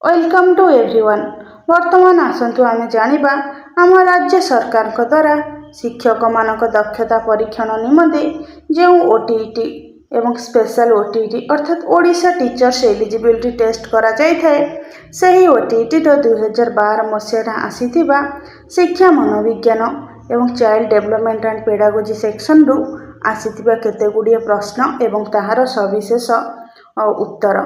Welcome to everyone. वर्तमान आसतु आमे जानिबा आम राज्य सरकार द्वारा शिक्षक मानक दक्षता परीक्षण निमंते जो ओटीईटी एवं स्पेशल ओटीईटी अर्थात ओडिशा टीचर्स एलिजिबिलिटी टेस्ट करा जाय थाए। सही ओटीईटी 2012 मसीहा आसीथिबा शिक्षा मनोविज्ञान एवं child development and pedagogy section रु आसीथिबा केते गुडिये प्रश्न एवं ताहार सविशेष उत्तर।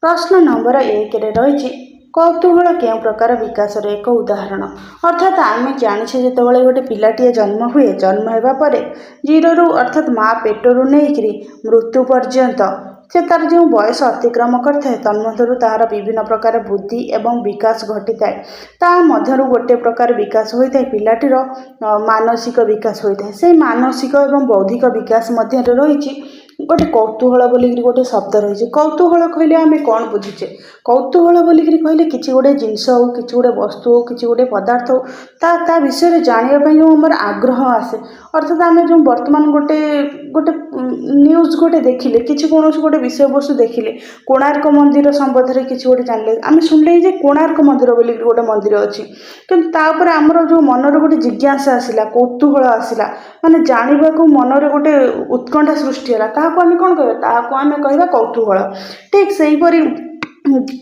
प्रश्न नंबर 1 रे रही कौतूहल केउ प्रकार विकास एक उदाहरण। अर्थात आम जानी जिते गोटे पिलाटीए जन्म हुए, जन्म होगा पर जीरो अर्थात माँ पेटरू नहीं मृत्यु पर्यंत से तार जो बयस अतिक्रम करता है तन्मध्य तार विभिन्न प्रकार बुद्धि एवं विकास घटी थाए। ता मध्यरु गोटे प्रकार विकास होता है पिलाटीर मानसिक विकास होता है। से मानसिक एवं बौद्धिक विकास मध्य रही गोटे कौतूहल बोलिकी गोटे शब्द रही। कौतूहल कहले आम कौन बुझुचे? कौतूहल बोलिकी कहले किसी गोटे जिनस हो, किसी गोटे वस्तु हो, किसी गोटे पदार्थ हो ता विषय जानापी जो आम आग्रह आसे। अर्थात आम जो बर्तमान गोटे गोटे न्यूज गोटे देखिले किसी कौन गोटे विषय वस्तु देखिले कोणार्क मंदिर संबंध में किसी गोटे जानले आम शुणिले जे कोणार्क मंदिर बोलिकी गोटे मंदिर अच्छी कि आमर जो मनर गोटे जिज्ञासा आसला, कौतूहल आसला, माने जानवा को मनरे गोटे उत्कंठा सृष्टि है आम कौन कह कौतूहल। ठीक से हीपरी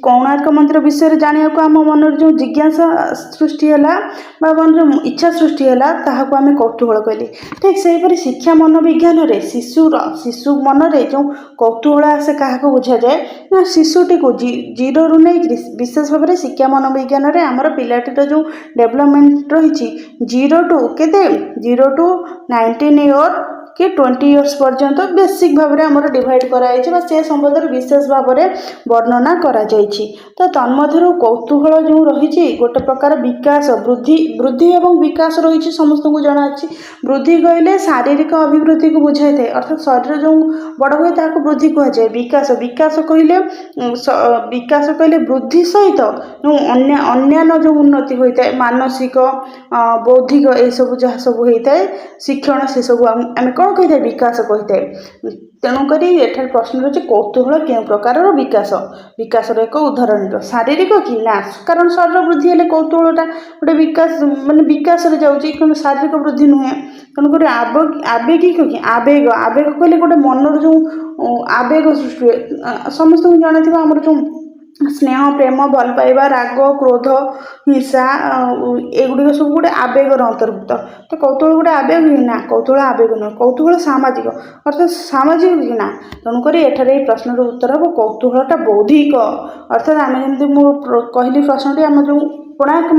कोणार्क मंदिर विषय जाना को आम मन जो जिज्ञासा सृष्टि है मन जो इच्छा सृष्टि है ताकू आम कौतूहल कहली। ठीक से हीपरी शिक्षा मनोविज्ञान रे शिशु मन रे जो कौतूहल आसे क्या बुझा जाए ना शिशुटी को जीरो रु नहीं विशेष भाव में शिक्षा मनोविज्ञान रे आमर पिलाटीर जो डेवलपमेंट रही 0 टू 19 ईयर कि 20 इयर्स पर्यंत बेसिक भाव में आमर डिवाइड कराई से संबंध में विशेष भाव में वर्णना करा जाइछि। तो तन्मध्य कौतूहल जो रही गोटे प्रकार विकास वृद्धि एवं विकास रही समस्त को जना अच्छी। वृद्धि कहले शारीरिक अभिवृद्धि को बुझाई थाए अर्थात शरीर जो बड़ हुए ताको वृद्धि कहुए। विकास कहले वृद्धि सहित जो अन्य जो उन्नति होता है मानसिक बौद्धिक ये सब जहाँ सब होता है शिक्षण से सब आम कौन कही विकास कही थाए। तेणुक एठार प्रश्न रही कौतूहल केउ प्रकार विकास एक उदाहरण शारीरिक कि ना कारण शरीर वृद्धि हेले कौतूहलटा गोटे विकास माने विकास जाऊँगी शारीरिक वृद्धि नुहे। तेणुक आवेगिक कि आवेग कहले गोटे मनर जो आवेग सृष्टि हुए समस्त जाना आमर जो स्नेह प्रेम भल पाइबा राग क्रोध हिंसा एगुड़िक सब गोटे आवेगर अंतर्भुक्त। तो कौतूहल गोटे आवेग कि ना कौतूहल आवेग नुह कौतूहल सामाजिक अर्थात सामाजिक कि ना। तेणुक एठार प्रश्न उत्तर हम कौतूहलटा बौद्धिक अर्थात आम जमी कहली प्रश्नटी आम जो कोणार्क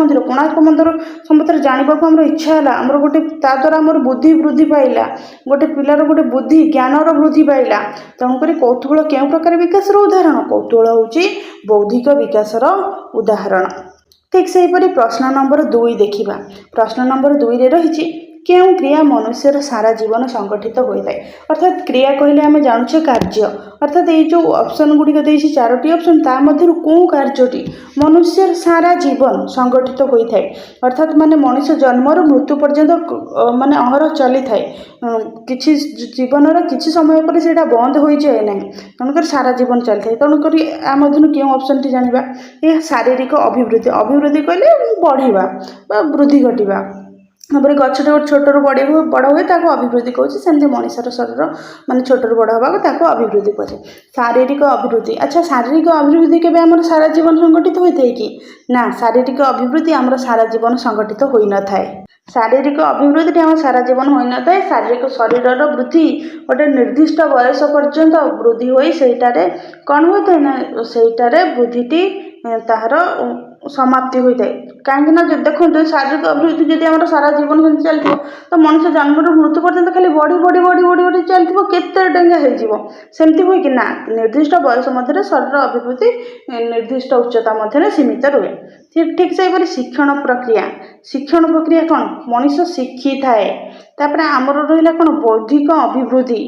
मंदिर संबंध जानवा आम इच्छा है आमर गोटे द्वारा आमर बुद्धि वृद्धि पाइला गोटे पिलार गोटे बुद्धि ज्ञानर वृद्धि पाइला। तेणुक कौतूहल केउ प्रकार विकास उदाहरण कौतूहल होची बौद्धिक विकासर उदाहरण। ठीक से हीपरी प्रश्न नंबर 2 देखिबा। प्रश्न नंबर 2 रे रही केउ क्रिया मनुष्यर सारा जीवन संगठित होता है। अर्थात क्रिया कहले आम जानुछे कार्य अर्थात ये जो ऑप्शन गुड़िक देछि 4टी ऑप्शन ता मध्यरु को कार्यटी मनुष्यर सारा जीवन संगठित होता है। अर्थात माने मनुष्य जन्मर मृत्यु पर्यंत माने अहर चली थाए किछि जीवनर किछि समय पर सेटा बंद हो जाए ना तेणुक सारा जीवन चली थाए। तेणुक आ मध्यरु केउ ऑप्शन टी जानिबा ये शारीरिक अभिवृद्धि कहले बढ़िबा वृद्धि घटिबा तापर गछटे गोटे छोटू बड़ हुए ताको अभिवृद्धि कहे सेमती मनुष्यर शरीर माने छोटू बड़ होगा ताको अभिवृद्धि कहे। शारीरिक अभिवृद्धि अच्छा शारीरिक अभिवृद्धि के आमर सारा जीवन संगठित होता है कि ना शारीरिक अभिवृद्धि आमर सारा जीवन संगठित होई न थाए। शारीरिक अभिवृद्धि आम सारा जीवन होई न थाए। शारीरिक शरीर वृद्धि गोटे निर्दिष्ट बयस पर्यंत वृद्धि होई सेटारे कौन होता है ना सेटारे वृद्धिटी ताहार समाप्ति होता है। कहीं देखो शारीरिक अभिवृद्धि जब आम सारा जीवन चलती तो मनुष्य जन्म मृत्यु पर्यंत खाली बढ़ी बढ़ी बढ़ी बढ़ी बढ़ी चलती केते डेंगा होमती हुए कि ना निर्दिष्ट बयस मध्य शरीर अभिवृद्धि निर्दिष्ट उच्चता मध्य सीमित रुए। ठीक से शिक्षण प्रक्रिया कौन मनुष्य शिखी थाए। तापर आमर रहा कौन बौद्धिक अभिवृद्धि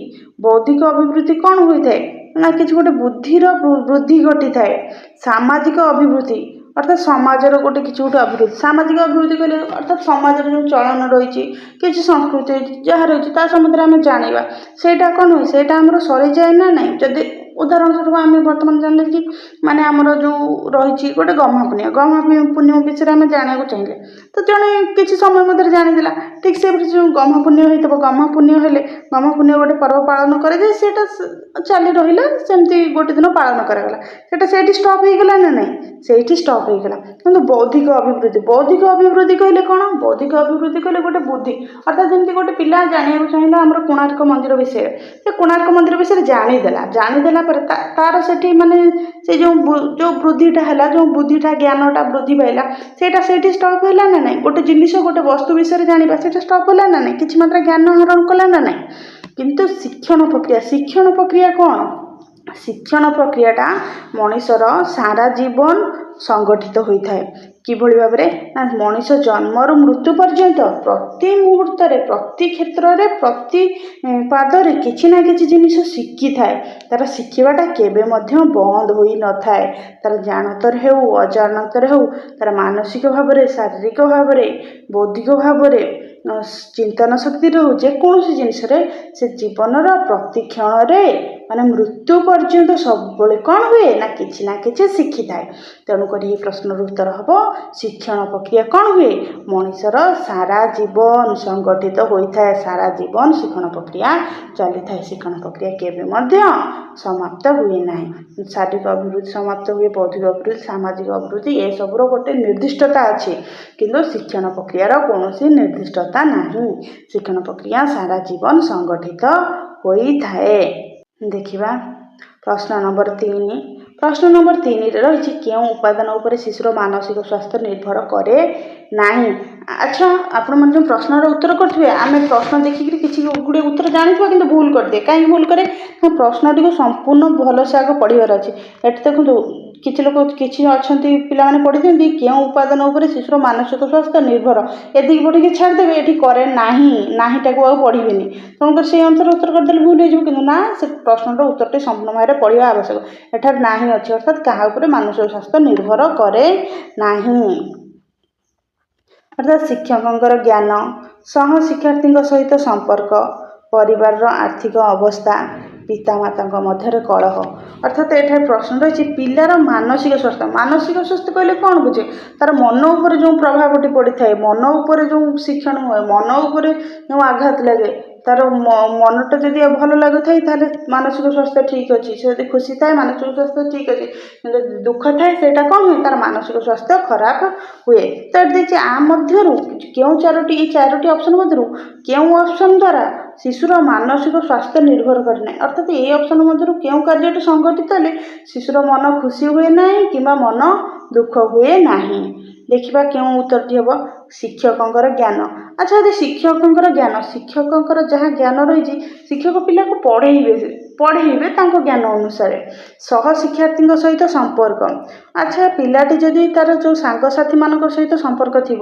कौन होता है ना किसी गोटे बुद्धिर वृद्धि घटी थाए। सामाजिक अभिवृद्धि अर्थात समाजर गोटे किसी गोटे अभिवृद्धि सामाजिक अभिवृद्धि कहले अर्थात समाज जो चलन रही किसी संस्कृति जहाँ रही संबंध में आम जाना सेटा कौन हुए सेटा आमर सरी जाए ना नहीं जदि ଉଦାହରଣ ସ୍ୱରୂପ ଆମେ ବର୍ତ୍ତମାନ ଜାଣିଲେ କି ମାନେ ଆମର ଯେଉଁ ରହିଛି ଗୋଟେ ଗହ୍ମା ପୂର୍ଣ୍ଣିମା ବିଷୟରେ ଆମେ ଜାଣିବାକୁ ଚାହିଁଲେ ତ ଜଣେ କିଛି ସମୟ ମଧ୍ୟରେ ଜାଣିଦେଲା। ଠିକ୍ ସେପରି ଯେଉଁ ଗହ୍ମା ପୂର୍ଣ୍ଣିମା ହେଇଥିବ, ଗହ୍ମା ପୂର୍ଣ୍ଣିମା ହେଲେ ଗହ୍ମା ପୂର୍ଣ୍ଣିମା ଗୋଟେ ପର୍ବ ପାଳନ କରାଯାଏ, ସେଇଟା ଚାଲି ରହିଲା, ସେମିତି ଗୋଟେ ଦିନ ପାଳନ କରାଗଲା, ସେଇଟା ସେଇଠି ଷ୍ଟପ୍ ହେଇଗଲା ନା ନାହିଁ? ସେଇଠି ଷ୍ଟପ୍ ହେଇଗଲା। କିନ୍ତୁ ବୌଦ୍ଧିକ ଅଭିବୃଦ୍ଧି କହିଲେ କ'ଣ? ବୌଦ୍ଧିକ ଅଭିବୃଦ୍ଧି କହିଲେ ଗୋଟେ ବୁଦ୍ଧି, ଅର୍ଥାତ୍ ଯେମିତି ଗୋଟେ ପିଲା ଜାଣିବାକୁ ଚାହିଁଲା ଆମର କୋଣାର୍କ ମନ୍ଦିର ବିଷୟରେ, ସେ କୋଣାର୍କ ମନ୍ଦିର ବିଷୟରେ ଜାଣିଦେଲା ପରେ ତାର ସେଠି ମାନେ ସେ ଯେଉଁ ବୃଦ୍ଧିଟା ହେଲା, ଯେଉଁ ବୁଦ୍ଧିଟା ଜ୍ଞାନଟା ବୃଦ୍ଧି ପାଇଲା, ସେଇଟା ସେଇଠି ଷ୍ଟପ୍ ହେଲା ନା ନାହିଁ? ଗୋଟେ ଜିନିଷ ଗୋଟେ ବସ୍ତୁ ବିଷୟରେ ଜାଣିବା, ସେଇଟା ଷ୍ଟପ୍ ହେଲା ନା ନାହିଁ? କିଛି ମାତ୍ରା ଜ୍ଞାନ ଆହରଣ କଲା ନା ନାହିଁ? କିନ୍ତୁ ଶିକ୍ଷଣ ପ୍ରକ୍ରିୟା କ'ଣ? ଶିକ୍ଷଣ ପ୍ରକ୍ରିୟାଟା ମଣିଷର ସାରା ଜୀବନ ସଂଗଠିତ ହୋଇଥାଏ। କିଭଳି ଭାବରେ? ନା ମଣିଷ ଜନ୍ମରୁ ମୃତ୍ୟୁ ପର୍ଯ୍ୟନ୍ତ ପ୍ରତି ମୁହୂର୍ତ୍ତରେ, ପ୍ରତି କ୍ଷେତ୍ରରେ, ପ୍ରତି ପାଦରେ କିଛି ନା କିଛି ଜିନିଷ ଶିଖିଥାଏ। ତାର ଶିଖିବାଟା କେବେ ମଧ୍ୟ ବନ୍ଦ ହୋଇନଥାଏ। ତାର ଜାଣତରେ ହେଉ ଅଜାଣତରେ ହେଉ, ତାର ମାନସିକ ଭାବରେ, ଶାରୀରିକ ଭାବରେ, ବୌଦ୍ଧିକ ଭାବରେ, ଚିନ୍ତନ ଶକ୍ତିରେ ହେଉ, ଯେକୌଣସି ଜିନିଷରେ ସେ ଜୀବନର ପ୍ରତି କ୍ଷଣରେ ମାନେ ମୃତ୍ୟୁ ପର୍ଯ୍ୟନ୍ତ ସବୁବେଳେ କ'ଣ ହୁଏ? ନା କିଛି ଶିଖିଥାଏ। ତେଣୁକରି ଏହି ପ୍ରଶ୍ନର ଉତ୍ତର ହେବ ଶିକ୍ଷଣ ପ୍ରକ୍ରିୟା କ'ଣ ହୁଏ? ମଣିଷର ସାରା ଜୀବନ ସଂଗଠିତ ହୋଇଥାଏ, ସାରା ଜୀବନ ଶିକ୍ଷଣ ପ୍ରକ୍ରିୟା ଚାଲିଥାଏ। ଶିକ୍ଷଣ ପ୍ରକ୍ରିୟା କେବେ ମଧ୍ୟ ସମାପ୍ତ ହୁଏ ନାହିଁ। ଶାରୀରିକ ଅଭିବୃଦ୍ଧି ସମାପ୍ତ ହୁଏ, ବୌଦ୍ଧିକ ଅଭିବୃଦ୍ଧି, ସାମାଜିକ ଅଭିବୃଦ୍ଧି, ଏସବୁର ଗୋଟେ ନିର୍ଦ୍ଦିଷ୍ଟତା ଅଛି, କିନ୍ତୁ ଶିକ୍ଷଣ ପ୍ରକ୍ରିୟାର କୌଣସି ନିର୍ଦ୍ଦିଷ୍ଟତା ନାହିଁ। ଶିକ୍ଷଣ ପ୍ରକ୍ରିୟା ସାରା ଜୀବନ ସଂଗଠିତ ହୋଇଥାଏ। ଦେଖିବା ପ୍ରଶ୍ନ ନମ୍ବର 3। ପ୍ରଶ୍ନ ନମ୍ବର 3ରେ ରହିଛି କେଉଁ ଉପାଦାନ ଉପରେ ଶିଶୁର ମାନସିକ ସ୍ୱାସ୍ଥ୍ୟ ନିର୍ଭର କରେ ନାହିଁ? ଆଚ୍ଛା, ଆପଣମାନେ ଯେଉଁ ପ୍ରଶ୍ନର ଉତ୍ତର କରୁଥିବେ, ଆମେ ପ୍ରଶ୍ନ ଦେଖିକିରି କିଛି ଗୁଡ଼ିଏ ଉତ୍ତର ଜାଣିଥିବା କିନ୍ତୁ ଭୁଲ କରିଦିଏ। କାହିଁକି ଭୁଲ କରେ? ନା ପ୍ରଶ୍ନଟିକୁ ସମ୍ପୂର୍ଣ୍ଣ ଭଲସେ ଆଗ ପଢ଼ିବାର ଅଛି। ଏଠି ଦେଖନ୍ତୁ, କିଛି ଅଛନ୍ତି ପିଲାମାନେ ପଢ଼ିଛନ୍ତି କେଉଁ ଉପାଦାନ ଉପରେ ଶିଶୁର ମାନସିକ ସ୍ୱାସ୍ଥ୍ୟ ନିର୍ଭର, ଏତିକି ପଢ଼ିକି ଛାଡ଼ିଦେବେ, ଏଠି କରେ ନାହିଁଟାକୁ ଆଉ ପଢ଼ିବେନି। ତେଣୁକରି ସେଇ ଅନୁସାରେ ଉତ୍ତର କରିଦେଲେ ଭୁଲ ହେଇଯିବ। କିନ୍ତୁ ନା, ସେ ପ୍ରଶ୍ନର ଉତ୍ତରଟି ସମ୍ପୂର୍ଣ୍ଣ ଭାବରେ ପଢ଼ିବା ଆବଶ୍ୟକ। ଏଠାରେ ନାହିଁ ଅଛି, ଅର୍ଥାତ୍ କାହା ଉପରେ ମାନସିକ ସ୍ୱାସ୍ଥ୍ୟ ନିର୍ଭର କରେ ନାହିଁ। ଅର୍ଥାତ୍ ଶିକ୍ଷକଙ୍କର ଜ୍ଞାନ, ସହ ଶିକ୍ଷାର୍ଥୀଙ୍କ ସହିତ ସମ୍ପର୍କ, ପରିବାରର ଆର୍ଥିକ ଅବସ୍ଥା, ପିତାମାତାଙ୍କ ମଧ୍ୟରେ କଳହ। ଅର୍ଥାତ୍ ଏଠାରେ ପ୍ରଶ୍ନ ରହିଛି ପିଲାର ମାନସିକ ସ୍ୱାସ୍ଥ୍ୟ କହିଲେ କ'ଣ ବୁଝେ? ତାର ମନ ଉପରେ ଯେଉଁ ପ୍ରଭାବଟି ପଡ଼ିଥାଏ, ମନ ଉପରେ ଯେଉଁ ଶିକ୍ଷଣ ହୁଏ, ମନ ଉପରେ ଯେଉଁ ଆଘାତ ଲାଗେ, ତାର ମନଟା ଯଦି ଭଲ ଲାଗୁଥାଏ ତାହେଲେ ମାନସିକ ସ୍ୱାସ୍ଥ୍ୟ ଠିକ୍ ଅଛି। ସେ ଯଦି ଖୁସି ଥାଏ ମାନସିକ ସ୍ୱାସ୍ଥ୍ୟ ଠିକ୍ ଅଛି। ଯଦି ଦୁଃଖ ଥାଏ ସେଇଟା କ'ଣ ହୁଏ? ତାର ମାନସିକ ସ୍ୱାସ୍ଥ୍ୟ ଖରାପ ହୁଏ। ତ ଏଠି ଦେଇଛି ମଧ୍ୟରୁ କେଉଁ ଏଇ ଚାରୋଟି ଅପସନ୍ ମଧ୍ୟରୁ କେଉଁ ଅପସନ୍ ଦ୍ୱାରା ଶିଶୁର ମାନସିକ ସ୍ୱାସ୍ଥ୍ୟ ନିର୍ଭର କରେ ନାହିଁ? ଅର୍ଥାତ୍ ଏଇ ଅପସନ୍ ମଧ୍ୟରୁ କେଉଁ କାର୍ଯ୍ୟଟି ସଂଗଠିତ ହେଲେ ଶିଶୁର ମନ ଖୁସି ହୁଏ ନାହିଁ କିମ୍ବା ମନ ଦୁଃଖ ହୁଏ ନାହିଁ? ଦେଖିବା କେଉଁ ଉତ୍ତରଟି ହେବ? ଶିକ୍ଷକଙ୍କର ଜ୍ଞାନ। ଆଚ୍ଛା, ଯଦି ଶିକ୍ଷକଙ୍କର ଯାହା ଜ୍ଞାନ ରହିଛି, ଶିକ୍ଷକ ପିଲାକୁ ପଢ଼େଇବେ ତାଙ୍କ ଜ୍ଞାନ ଅନୁସାରେ। ସହ ଶିକ୍ଷାର୍ଥୀଙ୍କ ସହିତ ସମ୍ପର୍କ। ଆଚ୍ଛା, ପିଲାଟି ଯଦି ତାର ଯେଉଁ ସାଙ୍ଗସାଥିମାନଙ୍କ ସହିତ ସମ୍ପର୍କ ଥିବ,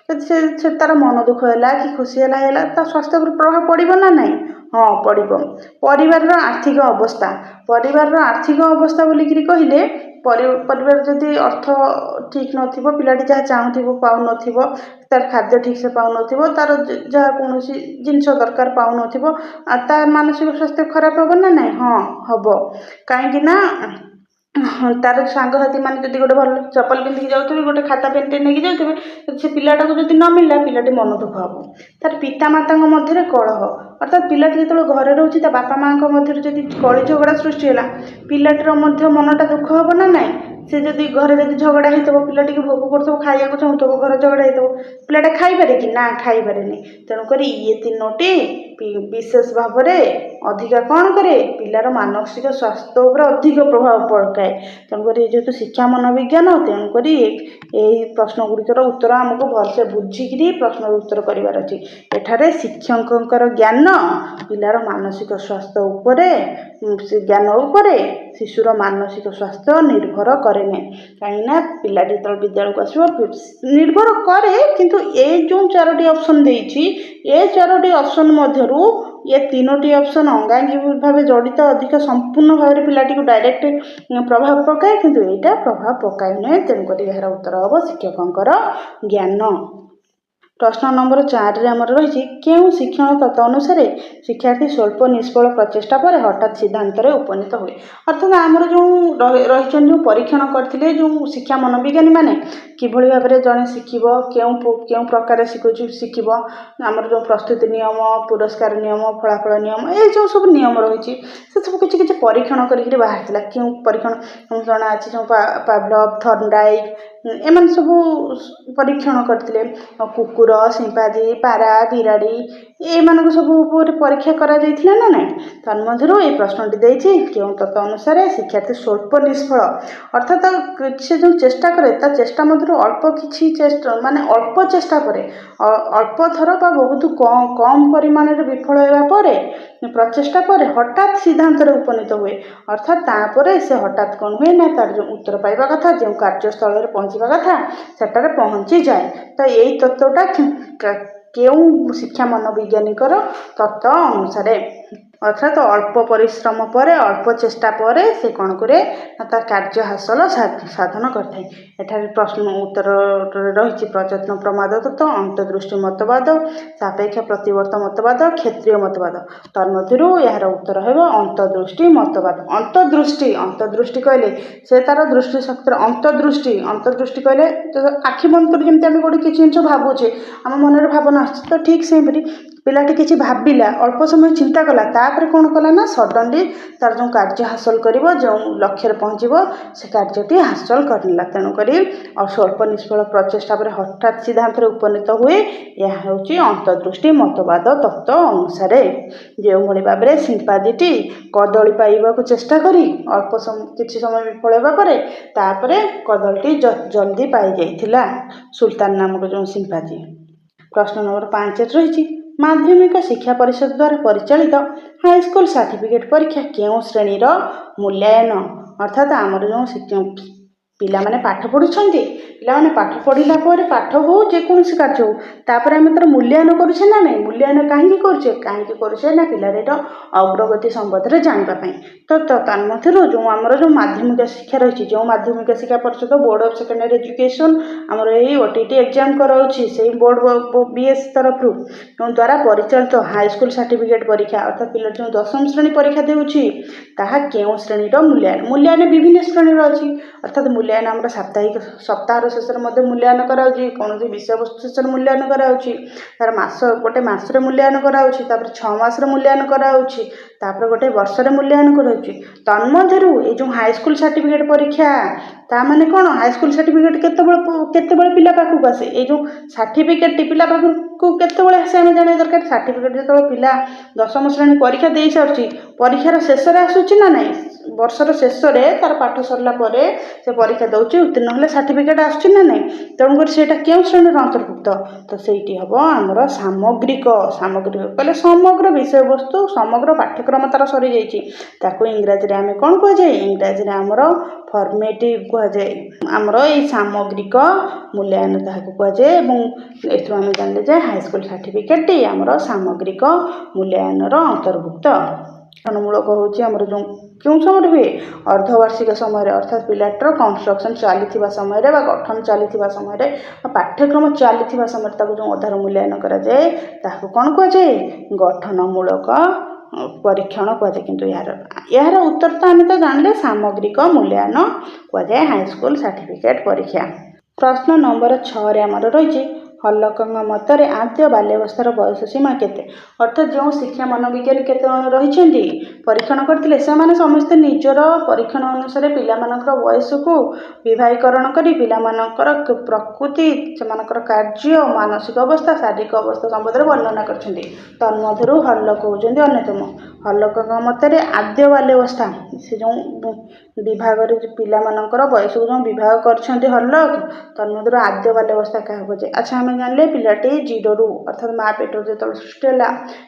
ଯଦି ସେ ତାର ମନ ଦୁଃଖ ହେଲା କି ଖୁସି ହେଲା ତା ସ୍ୱାସ୍ଥ୍ୟ ଉପରେ ପ୍ରଭାବ ପଡ଼ିବ ନା ନାହିଁ? ହଁ, ପଡ଼ିବ। ପରିବାରର ଆର୍ଥିକ ଅବସ୍ଥା ବୋଲିକିରି କହିଲେ, ପରିବାର ଯଦି ଅର୍ଥ ଠିକ୍ ନଥିବ, ପିଲାଟି ଯାହା ଚାହୁଁଥିବ ପାଉନଥିବ, ତାର ଖାଦ୍ୟ ଠିକ୍ସେ ପାଉନଥିବ, ତାର ଯାହା କୌଣସି ଜିନିଷ ଦରକାର ପାଉନଥିବ, ତା ମାନସିକ ସ୍ୱାସ୍ଥ୍ୟ ଖରାପ ହେବ ନା ନାହିଁ? ହଁ, ହେବ। କାହିଁକି ନା ତାର ସାଙ୍ଗସାଥିମାନେ ଯଦି ଗୋଟେ ଭଲ ଚପଲ ପିନ୍ଧିକି ଯାଉଥିବେ, ଗୋଟେ ଖାତା ପେନ୍ଟେ ନେଇକି ଯାଉଥିବେ, ସେ ପିଲାଟାକୁ ଯଦି ନ ମିଳିଲା, ପିଲାଟି ମନ ଦୁଃଖ ହେବ। ତାର ପିତାମାତାଙ୍କ ମଧ୍ୟରେ କଳହ। ଅର୍ଥାତ୍ ପିଲାଟି ଯେତେବେଳେ ଘରେ ରହୁଛି, ତା ବାପା ମାଆଙ୍କ ମଧ୍ୟରେ ଯଦି କଳି ଝଗଡ଼ା ସୃଷ୍ଟି ହେଲା, ପିଲାଟିର ମଧ୍ୟ ମନଟା ଦୁଃଖ ହେବ ନା ନାହିଁ? ସେ ଯଦି ଘରେ ଝଗଡ଼ା ହେଇଥିବ, ପିଲାଟିକୁ ଭୋଗ କରୁଥିବ, ଖାଇବାକୁ ଚାହୁଁଥିବ, ଘରେ ଝଗଡ଼ା ହେଇଥିବ, ପିଲାଟା ଖାଇପାରେ କି? ନା, ଖାଇପାରେନି। ତେଣୁକରି ଇଏ ତିନୋଟି ବିଶେଷ ଭାବରେ ଅଧିକା କ'ଣ କରେ? ପିଲାର ମାନସିକ ସ୍ୱାସ୍ଥ୍ୟ ଉପରେ ଅଧିକ ପ୍ରଭାବ ପକାଏ। ତେଣୁକରି ଯେହେତୁ ଶିକ୍ଷା ମନୋବିଜ୍ଞାନ, ତେଣୁକରି ଏହି ପ୍ରଶ୍ନ ଗୁଡ଼ିକର ଉତ୍ତର ଆମକୁ ଭଲସେ ବୁଝିକିରି ପ୍ରଶ୍ନର ଉତ୍ତର କରିବାର ଅଛି। ଏଠାରେ ଶିକ୍ଷକଙ୍କର ଜ୍ଞାନ ପିଲାର ମାନସିକ ସ୍ୱାସ୍ଥ୍ୟ ଉପରେ ଶିଶୁର ମାନସିକ ସ୍ୱାସ୍ଥ୍ୟ ନିର୍ଭର କରେ ନାହିଁ। କାହିଁକିନା ପିଲାଟି ଯେତେବେଳେ ବିଦ୍ୟାଳୟକୁ ଆସିବ ନିର୍ଭର କରେ, କିନ୍ତୁ ଏ ଯେଉଁ 4ଟି ଅପସନ୍ ଦେଇଛି, ଏ 4ଟି ଅପସନ୍ ମଧ୍ୟରୁ ଏ 3ଟି ଅପସନ୍ ଅଙ୍ଗାଙ୍ଗୀ ଭାବେ ଜଡ଼ିତ, ଅଧିକ ସମ୍ପୂର୍ଣ୍ଣ ଭାବରେ ପିଲାଟିକୁ ଡାଇରେକ୍ଟ ପ୍ରଭାବ ପକାଏ, କିନ୍ତୁ ଏଇଟା ପ୍ରଭାବ ପକାଏ ନାହିଁ। ତେଣୁକରି ଏହାର ଉତ୍ତର ହେବ ଶିକ୍ଷକଙ୍କର ଜ୍ଞାନ। प्रश्न नंबर 4 रे आमर रही केउं शिक्षण तत्व अनुसार शिक्षार्थी स्वल्प निष्फल प्रचेषा पर हठात सिद्धांत उपनीत हुए। अर्थात आमर जो रही जो परीक्षण करते जो शिक्षा मनोविज्ञानी मैंने किभली भाव में जड़े शिखब क्यों प्रकार शिखब आमर जो प्रस्तुति नियम पुरस्कार नियम फलाफल नियम ये जो सब नियम रही से सब किसी परीक्षण कर बाहर क्यों परीक्षण जना अच्छी जो पावलव थर्नडाइक एम सब परीक्षण करते कुकुर सिंपाजी पारा बिराड़ी ये सब परीक्षा करा ना ना तन्मध्य ये प्रश्नटी देती क्यों तत्व अनुसार शिक्षार्थी स्वल्प निष्फल अर्थात से जो चेष्टा करे चेष्टा मध्य अल्प किसी चेष्टा माने अल्प चेष्टा करे अल्प थर बहुत कम परिमाण विफल होगा प्रचेषा पर हठात सिद्धांत उपनीत हुए अर्थात तापर से हठात कौन हुए ना तार जो उत्तर पाइबा कथा जो कार्यस्थल में पहुँचवा कथा सेटार पहुँची जाए। तो यही तत्वटा क्यों शिक्षा मनोविज्ञानिकर तत्व अनुसार अर्थात अल्प परिश्रम पर अल्प चेष्टा पर से कौन करे तार कार्य हासिल साधन करते। प्रश्न उत्तर रही प्रयत्न प्रमाद तत्व अंतर्दृष्टि मतवाद सापेक्ष प्रतिवर्त मतवाद क्षेत्रीय मतवाद तन्मध्य यार उत्तर है अंतर्दृष्टि मतवाद। अंतर्दृष्टि कहले से तार दृष्टि शक्ति अंतर्दृष्टि कहले आखि बंद कर जमी आम गोटे किसी जिन भावुचे आम मन भावना तो ठीक से पिलाटी किसी भाविला अल्प समय चिंता कला तापर कौन कला ना सडनली तार जो कार्य हासिल कर जो लक्ष्य पहुँचब से कार्यटी हासिल करला तेणुक स्वल्प निष्फल प्रचेषा पर हठात सिद्धांत उपनीत हुए यह हूँ अंतर्दृष्टि मतवाद तत्व अनुसार जो भाव में सिंपाजीटी कदली पाइबा चेष्टा करी अल्प किसी समय विफल होगापर कदलटी जल्दी पाई जाइथिला सुल्तान नामक जो सिंपाजी। प्रश्न नंबर 5 रही माध्यमिक शिक्षा परिषद द्वारा परिचालित हाईस्कूल सर्टिफिकेट परीक्षा क्यों श्रेणीर मूल्यांकन अर्थात आमर जो पिला माने पाठ पढ़ुछंती पिला माने पाठ पढ़िला पर पाठ हो जेकोसी कार्य हो तापर आम तार मूल्यांकन करुछे ना नहीं मूल्यांकन कहीं करुछे ना पिलार अग्रगति संबंध में जानापी तो तन्मध्य जो आमर जो माध्यमिक शिक्षा रही जो माध्यमिक शिक्षा परिषद बोर्ड ऑफ सेकेंडरी एजुकेशन आमर यही ओटीटी एग्जाम कराऊँगी से बोर्ड बीएस तरफ द्वारा परिचालित हाईस्कूल सर्टिफिकेट परीक्षा अर्थात पिला जो 10वीं श्रेणी परीक्षा देउछि ताहा केउं श्रेणीर मूल्यांकन विभिन्न श्रेणीर अच्छी अर्थात मूल्यांकन आम साप्ताहिक सप्ताह शेष में मूल्यांकन कराऊँगी कौन विषय वस्तु शेष मूल्यांकन कराऊँगी तार मास गोटे मसरे मूल्यांकन कराऊँगी 6 मास मूल्यांकन कराऊँगी तापर गोटे वर्ष मूल्यांकन कराऊँगी तन्मध्य ये जो हाईस्कूल सर्टिफिकेट परीक्षा ता माने कौन हाईस्कूल सर्टिफिकेट केते पिला पाखक आसे ये जो सर्टिफिकेट पिला पाखक केते आसे आम जाना दरकार सर्टिफिकेट जो पिला 10वीं श्रेणी परीक्षा दे सारी परीक्षार शेष आसूची ना नहीं वर्षर शेष तार पाठ सरला से परीक्षा दौर उत्तीर्ण हेल्ले सर्टिफिकेट आसूची ना नहीं तेणुक से क्यों श्रेणी अंतर्भुक्त तो सही हम आमर सामग्रिक कहले समग्र विषय वस्तु समग्र पाठ्यक्रम तार सरी जाइए इंग्राजी आम कौन कहुए इंग्राजी आमर फर्मेटिव कहुए आमर ये सामग्रिक मूल्यांकन ताकू कहुए एथु आम जानले जे हाईस्कूल सर्टिफिकेट आमर सामग्रिक मूल्यांकन अंतर्भुक्त। अनुमूलक हूँ जो क्यों समय हुए अर्धवार्षिक समय अर्थात पिलाटर कंस्ट्रक्शन चली समय गठन चली समय पाठ्यक्रम चली समय जो अधार मूल्यांकन कराए कौन कहुए गठनमूलक परीक्षण कहुए किंतु यार उत्तर तो आम तो जानले सामग्रिक मूल्यांकन कहुए हाईस्कूल सर्टिफिकेट परीक्षा। प्रश्न नंबर 6 आमर रही हल्लक मतरे आद्य बाल्यावस्थार बयस सीमा केते अर्थात जो शिक्षा मनोविज्ञानी केते जन रही परीक्षण करते से समस्ते निजर परीक्षण अनुसार पिलामानकर बयस को विभागीकरण कर पिलामानकर प्रकृति से कार्य मानसिक अवस्था शारीरिक अवस्था संबंध में वर्णना कर तन्मध्य हल्लक होती अन्यतम हल्लक मतरे आद्य बाल्यावस्था से जो विभाग पिलामानकर बयस को जो विभाग कर हल्लक तन्मध्य आद्य बाल्यावस्था क्या कहे अच्छा आम जानले पिलाटी 0 रू अर्थात माँ पेट जो सृष्टि है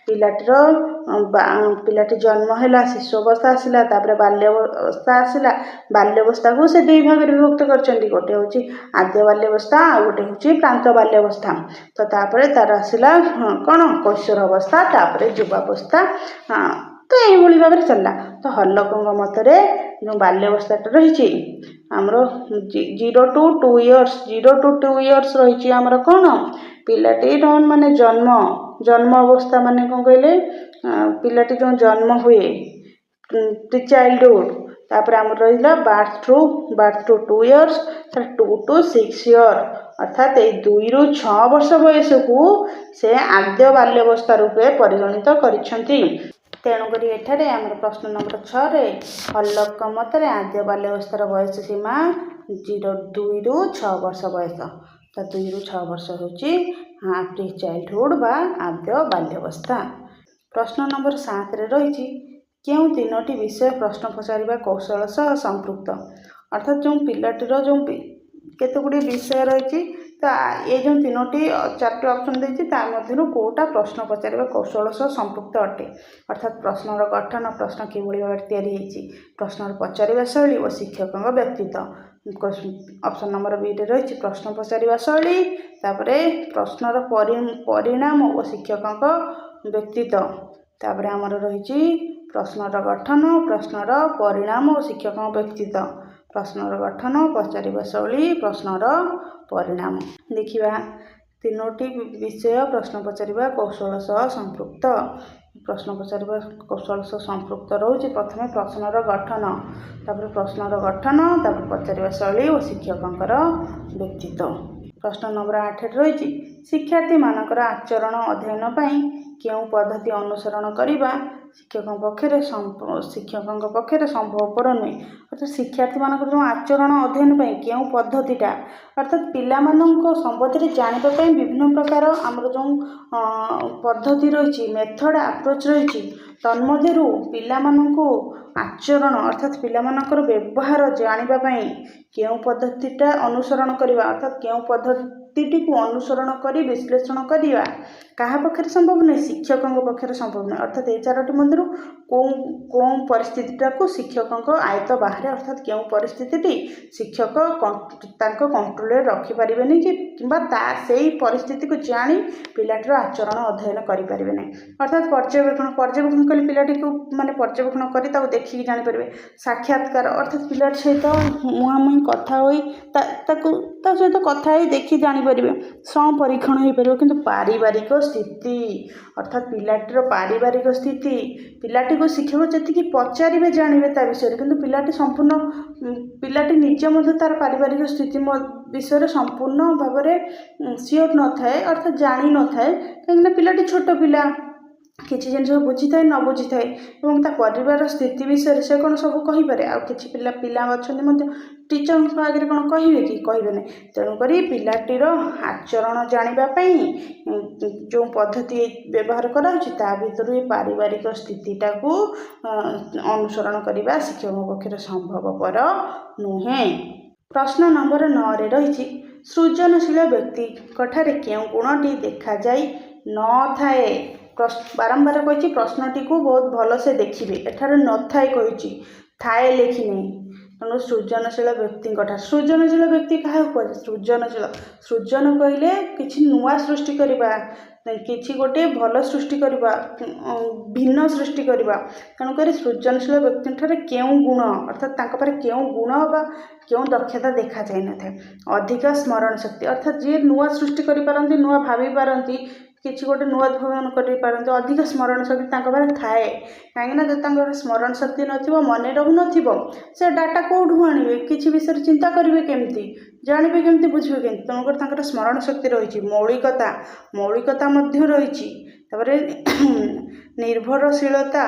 पिलाटी जन्म है शिशु अवस्था आसला बाल्यावस्था आसला बाल्यावस्था को से 2 भाग विभक्त कर गोटे हूँ आद्य बाल्यावस्था आ गोटे हूँ प्रांत बाल्यावस्था तो तापर तार आसला कौन कैशोर अवस्था तापर युवावस्था तो यही भाव में चलला तो हल्लक मतरे जो बाल्यावस्था रही आमर 0 to 2 years रही आमर कौन ପିଲାଟିର ମାନେ ଜନ୍ମ ଅବସ୍ଥା ମାନେ କ'ଣ କହିଲେ, ପିଲାଟି ଯେଉଁ ଜନ୍ମ ହୁଏ ପ୍ରି ଚାଇଲ୍ଡହୁଡ୍, ତାପରେ ଆମର ରହିଲା birth two 2 years, 2 to 6 years, ଅର୍ଥାତ୍ ଏଇ 2 ରୁ 6 ବର୍ଷ ବୟସକୁ ସେ ଆଦ୍ୟ ବାଲ୍ୟାବସ୍ଥା ରୂପେ ପରିଗଣିତ କରିଛନ୍ତି। ତେଣୁକରି ଏଠାରେ ଆମର ପ୍ରଶ୍ନ ନମ୍ବର 6ରେ ହଲକଙ୍କ ମତରେ ଆଦ୍ୟ ବାଲ୍ୟାବସ୍ଥାର ବୟସ ସୀମା 2 ରୁ 6 ବର୍ଷ ବୟସ। ତ 2 ରୁ 6 ବର୍ଷ ହେଉଛି ପ୍ରି ଚାଇଲ୍ଡହୁଡ୍ ବା ଆଦ୍ୟ ବାଲ୍ୟାବସ୍ଥା। ପ୍ରଶ୍ନ ନମ୍ବର 7ରେ ରହିଛି କେଉଁ 3ଟି ବିଷୟ ପ୍ରଶ୍ନ ପଚାରିବା କୌଶଳ ସହ ସମ୍ପୃକ୍ତ। ଅର୍ଥାତ୍ ଯେଉଁ ପିଲାଟିର ଯେଉଁ କେତେ ଗୁଡ଼ିଏ ବିଷୟ ରହିଛି, ତ ଏ ଯେଉଁ 3ଟି 4ଟି ଅପସନ୍ ଦେଇଛି ତା ମଧ୍ୟରୁ କେଉଁଟା ପ୍ରଶ୍ନ ପଚାରିବା କୌଶଳ ସହ ସମ୍ପୃକ୍ତ ଅଟେ। ଅର୍ଥାତ୍ ପ୍ରଶ୍ନର ଗଠନ, ପ୍ରଶ୍ନ କିଭଳି ଭାବରେ ତିଆରି ହୋଇଛି, ପ୍ରଶ୍ନର ପଚାରିବା ଶୈଳୀ ଓ ଶିକ୍ଷକଙ୍କ ବ୍ୟକ୍ତିତ୍ୱ। ଅପସନ୍ ନମ୍ବର ବିରେ ରହିଛି ପ୍ରଶ୍ନ ପଚାରିବା ଶୈଳୀ, ତାପରେ ପ୍ରଶ୍ନର ପରିଣାମ ଓ ଶିକ୍ଷକଙ୍କ ବ୍ୟକ୍ତିତ୍ୱ, ତାପରେ ଆମର ରହିଛି ପ୍ରଶ୍ନର ଗଠନ, ପ୍ରଶ୍ନର ପରିଣାମ ଓ ଶିକ୍ଷକଙ୍କ ବ୍ୟକ୍ତିତ୍ୱ, ପ୍ରଶ୍ନର ଗଠନ, ପଚାରିବା ଶୈଳୀ, ପ୍ରଶ୍ନର ପରିଣାମ। ଦେଖିବା 3ଟି ବିଷୟ ପ୍ରଶ୍ନ ପଚାରିବା କୌଶଳ ସହ ସମ୍ପୃକ୍ତ। ପ୍ରଶ୍ନ ପଚାରିବା କୌଶଳ ସହ ସମ୍ପୃକ୍ତ ରହୁଛି ପ୍ରଥମେ ପ୍ରଶ୍ନର ଗଠନ, ତାପରେ ପ୍ରଶ୍ନର ଗଠନ, ତାପରେ ପଚାରିବା ଶୈଳୀ ଓ ଶିକ୍ଷକଙ୍କର ବ୍ୟକ୍ତିତ୍ୱ। ପ୍ରଶ୍ନ ନମ୍ବର 8ରେ ରହିଛି ଶିକ୍ଷାର୍ଥୀମାନଙ୍କର ଆଚରଣ ଅଧ୍ୟୟନ ପାଇଁ କେଉଁ ପଦ୍ଧତି ଅନୁସରଣ କରିବା ଶିକ୍ଷକଙ୍କ ପକ୍ଷରେ ସମ୍ଭବପର ନୁହେଁ। ଅର୍ଥାତ୍ ଶିକ୍ଷାର୍ଥୀମାନଙ୍କର ଯେଉଁ ଆଚରଣ ଅଧ୍ୟୟନ ପାଇଁ କେଉଁ ପଦ୍ଧତିଟା, ଅର୍ଥାତ୍ ପିଲାମାନଙ୍କ ସମ୍ବନ୍ଧରେ ଜାଣିବା ପାଇଁ ବିଭିନ୍ନ ପ୍ରକାର ଆମର ଯେଉଁ ପଦ୍ଧତି ରହିଛି, ମେଥଡ଼ ଆପ୍ରୋଚ୍ ରହିଛି, ତନ୍ମଧ୍ୟରୁ ପିଲାମାନଙ୍କୁ ଆଚରଣ ଅର୍ଥାତ୍ ପିଲାମାନଙ୍କର ବ୍ୟବହାର ଜାଣିବା ପାଇଁ କେଉଁ ପଦ୍ଧତିଟା ଅନୁସରଣ କରିବା, ଅର୍ଥାତ୍ କେଉଁ ପଦ୍ଧତିଟିକୁ ଅନୁସରଣ କରି ବିଶ୍ଳେଷଣ କରିବା କାହା ପକ୍ଷରେ ସମ୍ଭବ ନୁହେଁ, ଶିକ୍ଷକଙ୍କ ପକ୍ଷରେ ସମ୍ଭବ ନୁହେଁ। ଅର୍ଥାତ୍ এই 4ଟି ମଧ୍ୟରୁ କେଉଁ ପରିସ୍ଥିତିଟାକୁ ଶିକ୍ଷକଙ୍କ ଆୟତ୍ତ ବାହାରେ, ଅର୍ଥାତ୍ କେଉଁ ପରିସ୍ଥିତିଟି ଶିକ୍ଷକ ତାଙ୍କ କଣ୍ଟ୍ରୋଲରେ ରଖିପାରିବେନି କିମ୍ବା ସେଇ ପରିସ୍ଥିତିକୁ ଜାଣି ପିଲାଟିର ଆଚରଣ ଅଧ୍ୟୟନ କରିପାରିବେ ନାହିଁ। ଅର୍ଥାତ୍ ପର୍ଯ୍ୟବେକ୍ଷଣ କଲେ ପିଲାଟିକୁ ମାନେ ପର୍ଯ୍ୟବେକ୍ଷଣ କରି ତାକୁ ଦେଖିକି ଜାଣିପାରିବେ। ସାକ୍ଷାତକାର ଅର୍ଥାତ୍ ପିଲାଟି ସହିତ ମୁହାଁମୁହିଁ କଥା ହୋଇ ତା ସହିତ କଥା ହେଇ ଦେଖି ଜାଣିପାରିବେ। ସଂପରୀକ୍ଷଣ ହୋଇପାରିବ। କିନ୍ତୁ ପାରିବାରିକ ସ୍ଥିତି ଅର୍ଥାତ୍ ପିଲାଟିର ପାରିବାରିକ ସ୍ଥିତି, ପିଲାଟିକୁ ଶିକ୍ଷକ ଯେତିକି ପଚାରିବେ ଜାଣିବେ ତା ବିଷୟରେ, କିନ୍ତୁ ପିଲାଟି ନିଜେ ମଧ୍ୟ ତାର ପାରିବାରିକ ସ୍ଥିତି ବିଷୟରେ ସମ୍ପୂର୍ଣ୍ଣ ଭାବରେ ସିଓର ନଥାଏ, ଅର୍ଥାତ୍ ଜାଣିନଥାଏ। କାହିଁକିନା ପିଲାଟି ଛୋଟ ପିଲା, କିଛି ଜିନିଷ ବୁଝିଥାଏ ନ ବୁଝିଥାଏ ଏବଂ ତା ପରିବାରର ସ୍ଥିତି ବିଷୟରେ ସେ କ'ଣ ସବୁ କହିପାରେ। ଆଉ କିଛି ପିଲା ଅଛନ୍ତି ମଧ୍ୟ ଟିଚରଙ୍କ ଆଗରେ କ'ଣ କହିବେ କି, କହିବେ ନାହିଁ। ତେଣୁକରି ପିଲାଟିର ଆଚରଣ ଜାଣିବା ପାଇଁ ଯେଉଁ ପଦ୍ଧତି ବ୍ୟବହାର କରାଯାଉଛି ତା ଭିତରୁ ଏ ପାରିବାରିକ ସ୍ଥିତିଟାକୁ ଅନୁସରଣ କରିବା ଶିକ୍ଷକଙ୍କ ପକ୍ଷରେ ସମ୍ଭବପର ନୁହେଁ। ପ୍ରଶ୍ନ ନମ୍ବର 9ରେ ରହିଛି ସୃଜନଶୀଳ ବ୍ୟକ୍ତିଙ୍କଠାରେ କେଉଁ ଗୁଣଟି ଦେଖାଯାଇ ନଥାଏ। ବାରମ୍ବାର କହିଛି ପ୍ରଶ୍ନଟିକୁ ବହୁତ ଭଲସେ ଦେଖିବେ। ଏଠାରେ ନଥାଏ କହିଛି, ଥାଏ ଲେଖିନି। ତେଣୁ ସୃଜନଶୀଳ ବ୍ୟକ୍ତିଙ୍କଠାରେ, ସୃଜନଶୀଳ ବ୍ୟକ୍ତି କାହାକୁ କୁହାଯାଏ? ସୃଜନ କହିଲେ କିଛି ନୂଆ ସୃଷ୍ଟି କରିବା, କିଛି ଗୋଟିଏ ଭଲ ସୃଷ୍ଟି କରିବା, ଭିନ୍ନ ସୃଷ୍ଟି କରିବା। ତେଣୁକରି ସୃଜନଶୀଳ ବ୍ୟକ୍ତିଙ୍କଠାରେ କେଉଁ ଗୁଣ ଅର୍ଥାତ୍ ତାଙ୍କ ପାଖରେ କେଉଁ ଗୁଣ ବା କେଉଁ ଦକ୍ଷତା ଦେଖାଯାଇନଥାଏ। ଅଧିକ ସ୍ମରଣ ଶକ୍ତି ଅର୍ଥାତ୍ ଯିଏ ନୂଆ ସୃଷ୍ଟି କରିପାରନ୍ତି, ନୂଆ ଭାବିପାରନ୍ତି, କିଛି ଗୋଟେ ନୂଆ ଉଦ୍ଭାବନ କରିପାରନ୍ତି, ଅଧିକ ସ୍ମରଣ ଶକ୍ତି ତାଙ୍କ ପାଖରେ ଥାଏ। କାହିଁକିନା ଯଦି ତାଙ୍କର ସ୍ମରଣ ଶକ୍ତି ନଥିବ, ମନେ ରହୁନଥିବ, ସେ ଡାଟା କେଉଁଠୁ ଆଣିବେ, କିଛି ବିଷୟରେ ଚିନ୍ତା କରିବେ କେମିତି, ଜାଣିବେ କେମିତି, ବୁଝିବେ କେମିତି। ତେଣୁକରି ତାଙ୍କର ସ୍ମରଣ ଶକ୍ତି ରହିଛି। ମୌଳିକତା ମଧ୍ୟ ରହିଛି। ତାପରେ ନିର୍ଭରଶୀଳତା,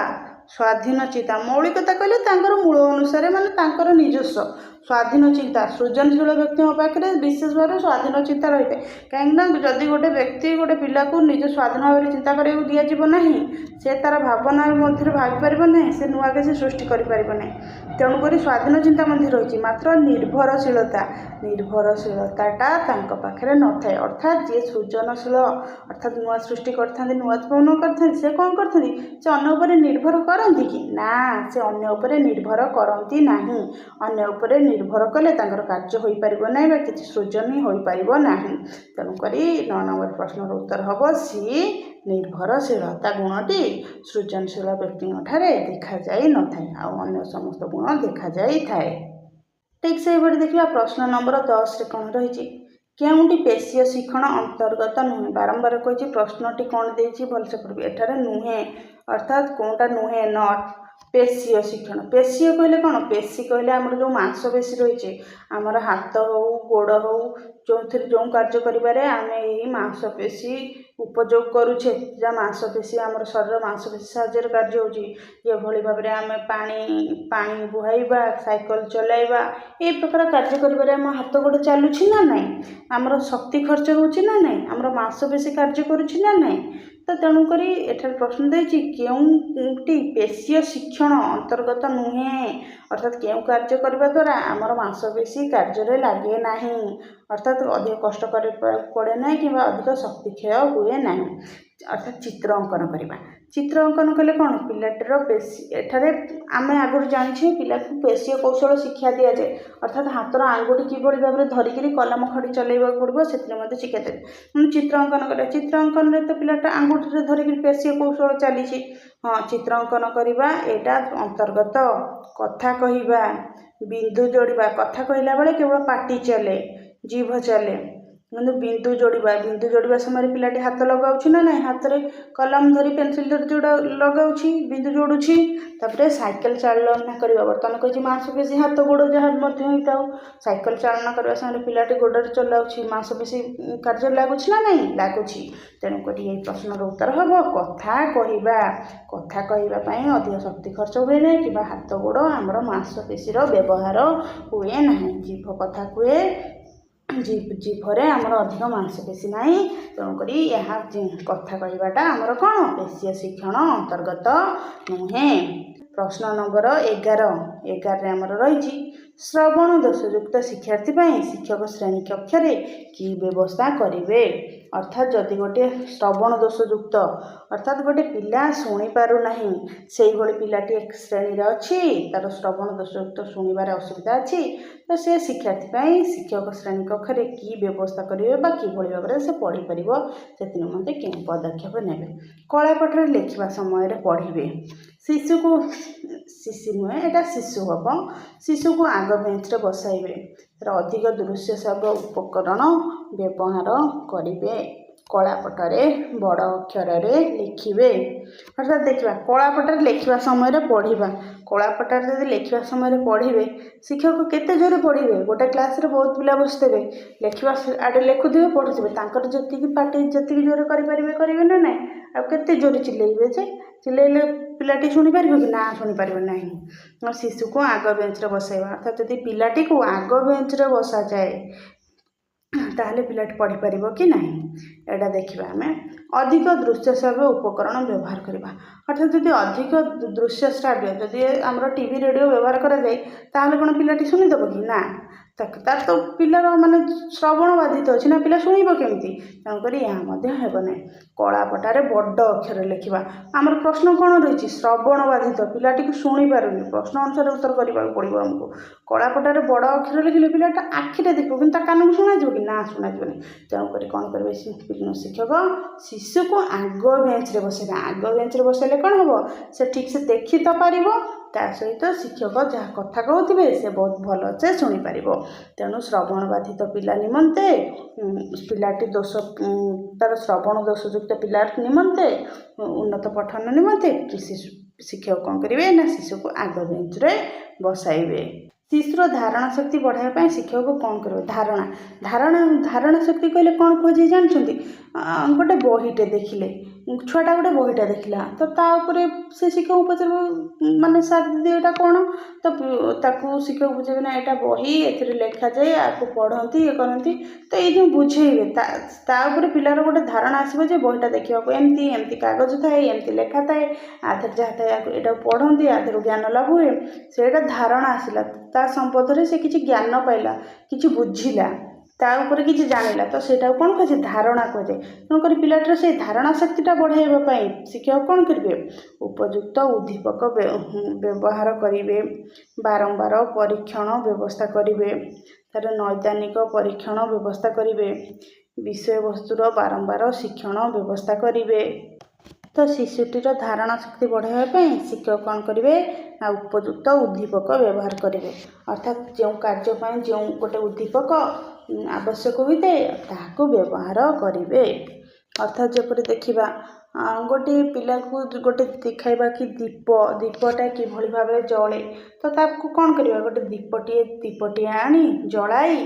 ସ୍ୱାଧୀନ ଚିନ୍ତା। ମୌଳିକତା କହିଲେ ତାଙ୍କର ମୂଳ ଅନୁସାରେ ମାନେ ତାଙ୍କର ନିଜସ୍ୱ ସ୍ୱାଧୀନ ଚିନ୍ତା। ସୃଜନଶୀଳ ବ୍ୟକ୍ତିଙ୍କ ପାଖରେ ବିଶେଷ ଭାବରେ ସ୍ୱାଧୀନ ଚିନ୍ତା ରହିଥାଏ। କାହିଁକିନା ଯଦି ଗୋଟେ ବ୍ୟକ୍ତି ଗୋଟେ ପିଲାକୁ ନିଜ ସ୍ୱାଧୀନ ଭାବରେ ଚିନ୍ତା କରିବାକୁ ଦିଆଯିବ ନାହିଁ, ସେ ତାର ଭାବନା ମଧ୍ୟରେ ଭାବିପାରିବ ନାହିଁ, ସେ ନୂଆ କିଛି ସୃଷ୍ଟି କରିପାରିବ ନାହିଁ। ତେଣୁକରି ସ୍ୱାଧୀନ ଚିନ୍ତା ମଧ୍ୟ ରହିଛି। ମାତ୍ର ନିର୍ଭରଶୀଳତାଟା ତାଙ୍କ ପାଖରେ ନଥାଏ। ଅର୍ଥାତ୍ ଯିଏ ସୃଜନଶୀଳ ଅର୍ଥାତ୍ ନୂଆ ସୃଷ୍ଟି କରିଥାନ୍ତି, ନୂଆ ଉଦ୍ଭାବନ କରିଥାନ୍ତି, ସେ କ'ଣ କରିଥାନ୍ତି, ସେ ଅନ୍ୟ ଉପରେ ନିର୍ଭର କରନ୍ତି କି ନା, ସେ ଅନ୍ୟ ଉପରେ ନିର୍ଭର କରନ୍ତି ନାହିଁ। ଅନ୍ୟ ଉପରେ ନିର୍ଭର କଲେ ତାଙ୍କର କାର୍ଯ୍ୟ ହୋଇପାରିବ ନାହିଁ ବା କିଛି ସୃଜନ ହୋଇପାରିବ ନାହିଁ। ତେଣୁକରି 9 ନମ୍ବର ପ୍ରଶ୍ନର ଉତ୍ତର ହେବ ସି, ନିର୍ଭରଶୀଳତା ଗୁଣଟି ସୃଜନଶୀଳ ବ୍ୟକ୍ତିଙ୍କଠାରେ ଦେଖାଯାଇ ନଥାଏ, ଆଉ ଅନ୍ୟ ସମସ୍ତ ଗୁଣ ଦେଖାଯାଇଥାଏ। ଠିକ୍ ସେହିଭଳି ଦେଖିବା ପ୍ରଶ୍ନ ନମ୍ବର 10ରେ କ'ଣ ରହିଛି, କେଉଁଟି ପେଶୀୟ ଶିକ୍ଷଣ ଅନ୍ତର୍ଗତ ନୁହେଁ। ବାରମ୍ବାର କହିଛି ପ୍ରଶ୍ନଟି କ'ଣ ଦେଇଛି ଭଲସେ ପଢ଼ିବେ। ଏଠାରେ ନୁହେଁ ଅର୍ଥାତ୍ କେଉଁଟା ନୁହେଁ, ନଟ୍ ପେଶୀୟ ଶିକ୍ଷଣ। ପେଶୀୟ କହିଲେ କ'ଣ? ପେଶୀ କହିଲେ ଆମର ଯେଉଁ ମାଂସପେଶୀ ରହିଛି, ଆମର ହାତ ହେଉ ଗୋଡ଼ ହେଉ ଯେଉଁଥିରେ ଯେଉଁ କାର୍ଯ୍ୟ କରିବାରେ ଆମେ ଏହି ମାଂସପେଶୀ ଉପଯୋଗ କରୁଛେ, ଯାହା ମାଂସପେଶୀ ଆମର ଶରୀର ମାଂସପେଶୀ ସାହାଯ୍ୟରେ କାର୍ଯ୍ୟ ହେଉଛି। ଯେଭଳି ଭାବରେ ଆମେ ପାଣି ବୁହାଇବା, ସାଇକେଲ ଚଲାଇବା, ଏ ପ୍ରକାର କାର୍ଯ୍ୟ କରିବାରେ ଆମ ହାତ ଗୋଡ଼ ଚାଲୁଛି ନା ନାହିଁ, ଆମର ଶକ୍ତି ଖର୍ଚ୍ଚ ହେଉଛି ନା ନାହିଁ, ଆମର ମାଂସପେଶୀ କାର୍ଯ୍ୟ କରୁଛି ନା ନାହିଁ। ତ ତେଣୁକରି ଏଠାରେ ପ୍ରଶ୍ନ ଦେଇଛି କେଉଁଟି ପେଶୀୟ ଶିକ୍ଷଣ ଅନ୍ତର୍ଗତ ନୁହେଁ, ଅର୍ଥାତ୍ କେଉଁ କାର୍ଯ୍ୟ କରିବା ଦ୍ୱାରା ଆମର ମାଂସପେଶୀ କାର୍ଯ୍ୟରେ ଲାଗେ ନାହିଁ, ଅର୍ଥାତ୍ ଅଧିକ କଷ୍ଟ କରିବାକୁ ପଡ଼େ ନାହିଁ କିମ୍ବା ଅଧିକ ଶକ୍ତି କ୍ଷୟ ହୁଏ ନାହିଁ। ଅର୍ଥାତ୍ ଚିତ୍ର ଅଙ୍କନ କରିବା। ଚିତ୍ର ଅଙ୍କନ କଲେ କ'ଣ? ପିଲାଟିର ପେଶୀ, ଏଠାରେ ଆମେ ଆଗରୁ ଜାଣିଛେ ପିଲାକୁ ପେଶୀୟ କୌଶଳ ଶିକ୍ଷା ଦିଆଯାଏ, ଅର୍ଥାତ୍ ହାତର ଆଙ୍ଗୁଠି କିଭଳି ଭାବରେ ଧରିକିରି କଲମ ଖଡ଼ି ଚଲାଇବାକୁ ପଡ଼ିବ ସେଥିରେ ମଧ୍ୟ ଶିକ୍ଷା ଦିଆଯାଏ। ଚିତ୍ର ଅଙ୍କନ କରିବା, ଚିତ୍ର ଅଙ୍କନରେ ତ ପିଲାଟା ଆଙ୍ଗୁଠିରେ ଧରିକିରି ପେଶୀୟ କୌଶଳ ଚାଲିଛି। ହଁ, ଚିତ୍ର ଅଙ୍କନ କରିବା ଏଇଟା ଅନ୍ତର୍ଗତ। କଥା କହିବା, ବିନ୍ଦୁ ଯୋଡ଼ିବା, କଥା କହିଲା ବେଳେ କେବଳ ପାଟି ଚାଲେ, ଜିଭ ଚାଲେ, କିନ୍ତୁ ବିନ୍ଦୁ ଯୋଡ଼ିବା ସମୟରେ ପିଲାଟି ହାତ ଲଗାଉଛି ନା ନାହିଁ, ହାତରେ କଲମ ଧରି ପେନସିଲ ଧରି ଯୋଉଟା ଲଗାଉଛି, ବିନ୍ଦୁ ଯୋଡ଼ୁଛି। ତାପରେ ସାଇକେଲ ଚାଳନା କରିବା, ବର୍ତ୍ତମାନ କହିଛି ମାଂସପେଶୀ ହାତ ଗୋଡ଼ ଯାହା ମଧ୍ୟ ହେଇଥାଉ, ସାଇକେଲ ଚାଳନା କରିବା ସମୟରେ ପିଲାଟି ଗୋଡ଼ରେ ଚଲାଉଛି, ମାଂସପେଶୀ କାର୍ଯ୍ୟ ଲାଗୁଛି ନା ନାହିଁ, ଲାଗୁଛି। ତେଣୁକରି ଏହି ପ୍ରଶ୍ନର ଉତ୍ତର ହେବ କଥା କହିବା। କଥା କହିବା ପାଇଁ ଅଧିକ ଶକ୍ତି ଖର୍ଚ୍ଚ ହୁଏ ନାହିଁ କିମ୍ବା ହାତ ଗୋଡ଼ ଆମର ମାଂସପେଶୀର ବ୍ୟବହାର ହୁଏ ନାହିଁ। ଜିଭ କଥା କୁହେ, ଜିଭରେ ଆମର ଅଧିକ ମାଂସପେଶୀ ନାହିଁ। ତେଣୁକରି ଏହା କଥା କହିବାଟା ଆମର କ'ଣ? ପେଶୀୟ ଶିକ୍ଷଣ ଅନ୍ତର୍ଗତ ନୁହେଁ। ପ୍ରଶ୍ନ ନମ୍ବର 11ରେ ଆମର ରହିଛି ଶ୍ରବଣ ଦୋଷଯୁକ୍ତ ଶିକ୍ଷାର୍ଥୀ ପାଇଁ ଶିକ୍ଷକ ଶ୍ରେଣୀ କକ୍ଷରେ କି ବ୍ୟବସ୍ଥା କରିବେ। ଅର୍ଥାତ୍ ଯଦି ଗୋଟିଏ ଶ୍ରବଣ ଦୋଷଯୁକ୍ତ, ଅର୍ଥାତ୍ ଗୋଟେ ପିଲା ଶୁଣିପାରୁନାହିଁ, ସେଇଭଳି ପିଲାଟି ଶ୍ରେଣୀରେ ଅଛି, ତାର ଶ୍ରବଣ ଦୋଷଯୁକ୍ତ, ଶୁଣିବାରେ ଅସୁବିଧା ଅଛି, ତ ସେ ଶିକ୍ଷାର୍ଥୀ ପାଇଁ ଶିକ୍ଷକ ଶ୍ରେଣୀ କକ୍ଷରେ କି ବ୍ୟବସ୍ଥା କରିବେ ବା କିଭଳି ଭାବରେ ସେ ପଢ଼ିପାରିବ, ସେଥି ନିମନ୍ତେ କେଉଁ ପଦକ୍ଷେପ ନେବେ। କଳାପଟରେ ଲେଖିବା ସମୟରେ ପଢ଼ିବେ। ଶିଶୁ ହେବ। ଶିଶୁକୁ ଆଗ ବେଞ୍ଚରେ ବସାଇବେ। ଅଧିକ ଦୃଶ୍ୟ ଶ୍ରାବ୍ୟ ଉପକରଣ ବ୍ୟବହାର କରିବେ। କଳାପଟରେ ବଡ଼ ଅକ୍ଷରରେ ଲେଖିବେ। ଅର୍ଥାତ୍ ଦେଖିବା, କଳାପଟରେ ଲେଖିବା ସମୟରେ ପଢ଼ିବା। କଳାପଟରେ ଯଦି ଲେଖିବା ସମୟରେ ପଢ଼ିବେ, ଶିକ୍ଷକ କେତେ ଜୋରେ ପଢ଼ିବେ? ଗୋଟେ କ୍ଲାସରେ ବହୁତ ପିଲା ବସିଥିବେ, ଲେଖିବା ଆଡ଼େ ଲେଖୁଥିବେ ପଢ଼ୁଥିବେ, ତାଙ୍କର ଯେତିକି ଜୋରେ କରିପାରିବେ କରିବେ ନା ନାହିଁ, ଆଉ କେତେ ଜୋରେ ଚିଲେଇବେ ଯେ? ଚିଲେଇଲେ ପିଲାଟି ଶୁଣିପାରିବ କି? ନା, ଶୁଣିପାରିବ ନାହିଁ। ଶିଶୁକୁ ଆଗ ବେଞ୍ଚରେ ବସାଇବା, ଅର୍ଥାତ୍ ଯଦି ପିଲାଟିକୁ ଆଗ ବେଞ୍ଚରେ ବସାଯାଏ ତାହେଲେ ପିଲାଟି ପଢ଼ିପାରିବ କି ନାହିଁ, ଏଇଟା ଦେଖିବା ଆମେ। ଅଧିକ ଦୃଶ୍ୟଶ୍ରାବ୍ୟ ଉପକରଣ ବ୍ୟବହାର କରିବା, ଅର୍ଥାତ୍ ଯଦି ଅଧିକ ଦୃଶ୍ୟଶ୍ରାବ୍ୟ, ଯଦି ଆମର ଟିଭି ରେଡ଼ିଓ ବ୍ୟବହାର କରାଯାଏ ତାହେଲେ କ'ଣ ପିଲାଟି ଶୁଣିଦେବ କି? ନା, ତାର ତ ପିଲାର ଶ୍ରବଣ ବାଧିତ ଅଛି ନା, ପିଲା ଶୁଣିବ କେମିତି? ତେଣୁକରି ଏହା ମଧ୍ୟ ହେବ ନାହିଁ। କଳାପଟାରେ ବଡ଼ ଅକ୍ଷରରେ ଲେଖିବା। ଆମର ପ୍ରଶ୍ନ କ'ଣ ରହିଛି? ଶ୍ରବଣ ବାଧିତ, ପିଲାଟିକୁ ଶୁଣିପାରୁନି, ପ୍ରଶ୍ନ ଅନୁସାରେ ଉତ୍ତର କରିବାକୁ ପଡ଼ିବ ଆମକୁ। କଳାପଟାରେ ବଡ଼ ଅକ୍ଷର ଲେଖିଲେ ପିଲାଟା ଆଖିରେ ଦେଖିବ, କିନ୍ତୁ ତା କାନକୁ ଶୁଣାଯିବ କି? ନା, ଶୁଣାଯିବନି। ତେଣୁକରି କ'ଣ କରିବେ ଶିକ୍ଷକ? ଶିଶୁକୁ ଆଗ ବେଞ୍ଚରେ ବସାଇବେ। ଆଗ ବେଞ୍ଚରେ ବସାଇଲେ କ'ଣ ହେବ? ସେ ଠିକ୍ସେ ଦେଖି ତ ପାରିବ, ତା ସହିତ ଶିକ୍ଷକ ଯାହା କଥା କହୁଥିବେ ସେ ବହୁତ ଭଲସେ ଶୁଣିପାରିବ। ତେଣୁ ଶ୍ରବଣ ବାଧିତ ପିଲା ନିମନ୍ତେ, ପିଲାଟି ତାର ଶ୍ରବଣ ଦୋଷଯୁକ୍ତ ପିଲା ନିମନ୍ତେ, ଉନ୍ନତ ପଠନ ନିମନ୍ତେ ଶିକ୍ଷକ କ'ଣ କରିବେ ନା ଶିଶୁକୁ ଆଗ ବେଞ୍ଚରେ ବସାଇବେ। ଶିଶୁର ଧାରଣା ଶକ୍ତି ବଢ଼ାଇବା ପାଇଁ ଶିକ୍ଷକ କ'ଣ କରିବେ? ଧାରଣା ଶକ୍ତି କହିଲେ କ'ଣ କୁହାଯାଏ ଜାଣିଛନ୍ତି? ଗୋଟେ ବହିଟେ ଦେଖିଲେ, ଛୁଆଟା ଗୋଟେ ବହିଟା ଦେଖିଲା, ତ ତା ଉପରେ ସେ ଶିକ୍ଷକଙ୍କୁ ପଚାରିବ, ସାର୍ ଦିଦି ଏଇଟା କ'ଣ? ତ ତାକୁ ଶିକ୍ଷକ ବୁଝେଇବେ ନା ଏଇଟା ବହି, ଏଥିରେ ଲେଖାଯାଏ, ଆକୁ ପଢ଼ନ୍ତି, ଇଏ କରନ୍ତି। ତ ଏଇ ଯେଉଁ ବୁଝେଇବେ, ତା ଉପରେ ପିଲାର ଗୋଟେ ଧାରଣା ଆସିବ ଯେ ବହିଟା ଦେଖିବାକୁ ଏମିତି କାଗଜ ଥାଏ, ଏମିତି ଲେଖା ଥାଏ, ଆଦେହରେ ଯାହା ଥାଏ ଏଇଟାକୁ ପଢ଼ନ୍ତି, ଆଦେହରୁ ଜ୍ଞାନ ଲାଭ ହୁଏ। ସେଇଟା ଧାରଣା ଆସିଲା, ତା ସମ୍ବନ୍ଧରେ ସେ କିଛି ଜ୍ଞାନ ପାଇଲା, କିଛି ବୁଝିଲା, ତା ଉପରେ କିଛି ଜାଣିଲା, ତ ସେଇଟାକୁ କ'ଣ କୁହାଯାଏ? ଧାରଣା କୁହାଯାଏ। ତେଣୁକରି ପିଲାଟିର ସେଇ ଧାରଣା ଶକ୍ତିଟା ବଢ଼ାଇବା ପାଇଁ ଶିକ୍ଷକ କ'ଣ କରିବେ? ଉପଯୁକ୍ତ ଉଦ୍ଦୀପକ ବ୍ୟବହାର କରିବେ, ବାରମ୍ବାର ପରୀକ୍ଷଣ ବ୍ୟବସ୍ଥା କରିବେ, ତାର ନୈଦାନିକ ପରୀକ୍ଷଣ ବ୍ୟବସ୍ଥା କରିବେ, ବିଷୟବସ୍ତୁର ବାରମ୍ବାର ଶିକ୍ଷଣ ବ୍ୟବସ୍ଥା କରିବେ। ତ ଶିଶୁଟିର ଧାରଣା ଶକ୍ତି ବଢ଼ାଇବା ପାଇଁ ଶିକ୍ଷକ କ'ଣ କରିବେ ନା ଉପଯୁକ୍ତ ଉଦ୍ଦୀପକ ବ୍ୟବହାର କରିବେ। ଅର୍ଥାତ୍ ଯେଉଁ କାର୍ଯ୍ୟ ପାଇଁ ଯେଉଁ ଗୋଟେ ଉଦ୍ଦୀପକ ଆବଶ୍ୟକ ହୋଇଥାଏ ତାହାକୁ ବ୍ୟବହାର କରିବେ। ଅର୍ଥାତ୍ ଯେପରି ଦେଖିବା ଗୋଟିଏ ପିଲାକୁ ଗୋଟେ ଦେଖାଇବା କି ଦୀପଟା କିଭଳି ଭାବରେ ଜଳେ, ତ ତାକୁ କ'ଣ କରିବା, ଗୋଟେ ଦୀପଟିଏ ଆଣି ଜଳାଇ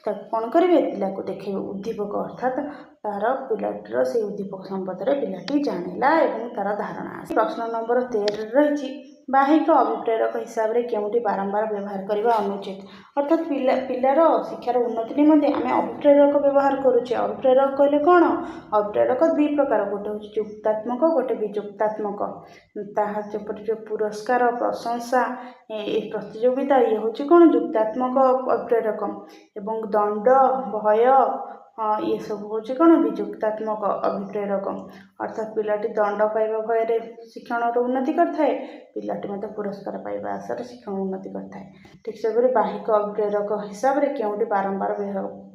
ତାକୁ କ'ଣ କରିବେ, ପିଲାକୁ ଦେଖେଇବେ ଉଦ୍ଦୀପକ, ଅର୍ଥାତ୍ ତାର ପିଲାଟିର ସେଇ ଉଦ୍ଦୀପକ ସମ୍ବନ୍ଧରେ ପିଲାଟି ଜାଣିଲା ଏବଂ ତାର ଧାରଣା ଆସେ। ପ୍ରଶ୍ନ ନମ୍ବର 13 ରହିଛି ବାହିକ ଅଭିପ୍ରେରକ ହିସାବରେ କେଉଁଟି ବାରମ୍ବାର ବ୍ୟବହାର କରିବା ଅନୁଚିତ। ଅର୍ଥାତ୍ ପିଲାର ଶିକ୍ଷାର ଉନ୍ନତି ନିମନ୍ତେ ଆମେ ଅଭିପ୍ରେରକ ବ୍ୟବହାର କରୁଛେ। ଅଭିପ୍ରେରକ କହିଲେ କ'ଣ, ଅଭିପ୍ରେରକ ଦୁଇ ପ୍ରକାର, ଗୋଟେ ହେଉଛି ଯୁକ୍ତାତ୍ମକ, ଗୋଟେ ବିଯୁକ୍ତାତ୍ମକ। ତାହା ଯେପରି ପୁରସ୍କାର, ପ୍ରଶଂସା, ଏ ପ୍ରତିଯୋଗିତା, ଇଏ ହେଉଛି କ'ଣ ଯୁକ୍ତାତ୍ମକ ଅଭିପ୍ରେରକ, ଏବଂ ଦଣ୍ଡ, ଭୟ, ଇଏ ସବୁ ହେଉଛି କ'ଣ ବିଯୁକ୍ତାତ୍ମକ ଅଭିପ୍ରେରକ। ଅର୍ଥାତ୍ ପିଲାଟି ଦଣ୍ଡ ପାଇବା ଭୟରେ ଶିକ୍ଷଣର ଉନ୍ନତି କରିଥାଏ, ପିଲାଟି ମଧ୍ୟ ପୁରସ୍କାର ପାଇବା ଆଶାରେ ଶିକ୍ଷଣ ଉନ୍ନତି କରିଥାଏ। ଠିକ୍ ସେପରି ବାହିକ ଅଭିପ୍ରେରକ ହିସାବରେ କେଉଁଟି ବାରମ୍ବାର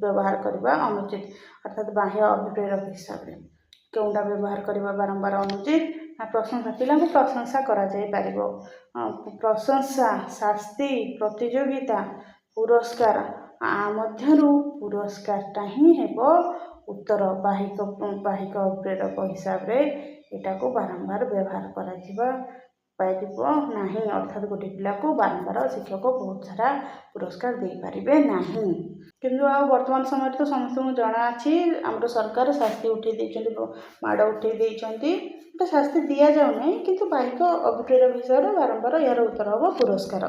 ବ୍ୟବହାର କରିବା ଅନୁଚିତ। ଅର୍ଥାତ୍ ବାହ୍ୟ ଅଭିପ୍ରେରକ ହିସାବରେ କେଉଁଟା ବ୍ୟବହାର କରିବା ବାରମ୍ବାର ଅନୁଚିତ, ପ୍ରଶଂସା, ପିଲାଙ୍କୁ ପ୍ରଶଂସା କରାଯାଇପାରିବ। ପ୍ରଶଂସା, ଶାସ୍ତି, ପ୍ରତିଯୋଗିତା, ପୁରସ୍କାର, ମଧ୍ୟରୁ ପୁରସ୍କାରଟା ହିଁ ହେବ ଉତ୍ତର। ବାହିକ ଅଭିପ୍ରେରକ ହିସାବରେ ଏଟାକୁ ବାରମ୍ବାର ବ୍ୟବହାର କରାଯିବା ପାରିବ ନାହିଁ। ଅର୍ଥାତ୍ ଗୋଟେ ପିଲାକୁ ବାରମ୍ବାର ଶିକ୍ଷକ ବହୁତ ସାରା ପୁରସ୍କାର ଦେଇପାରିବେ ନାହିଁ। କିନ୍ତୁ ଆଉ ବର୍ତ୍ତମାନ ସମୟରେ ତ ସମସ୍ତଙ୍କୁ ଜଣାଅଛି ଆମର ସରକାର ଶାସ୍ତି ଉଠାଇ ଦେଇଛନ୍ତି, ମାଡ଼ ଉଠାଇ ଦେଇଛନ୍ତି, ଶାସ୍ତି ଦିଆଯାଉନାହିଁ, କିନ୍ତୁ ବାହିକ ଅଭିପ୍ରେରକ ହିସାବରେ ବାରମ୍ବାର ଏହାର ଉତ୍ତର ହେବ ପୁରସ୍କାର।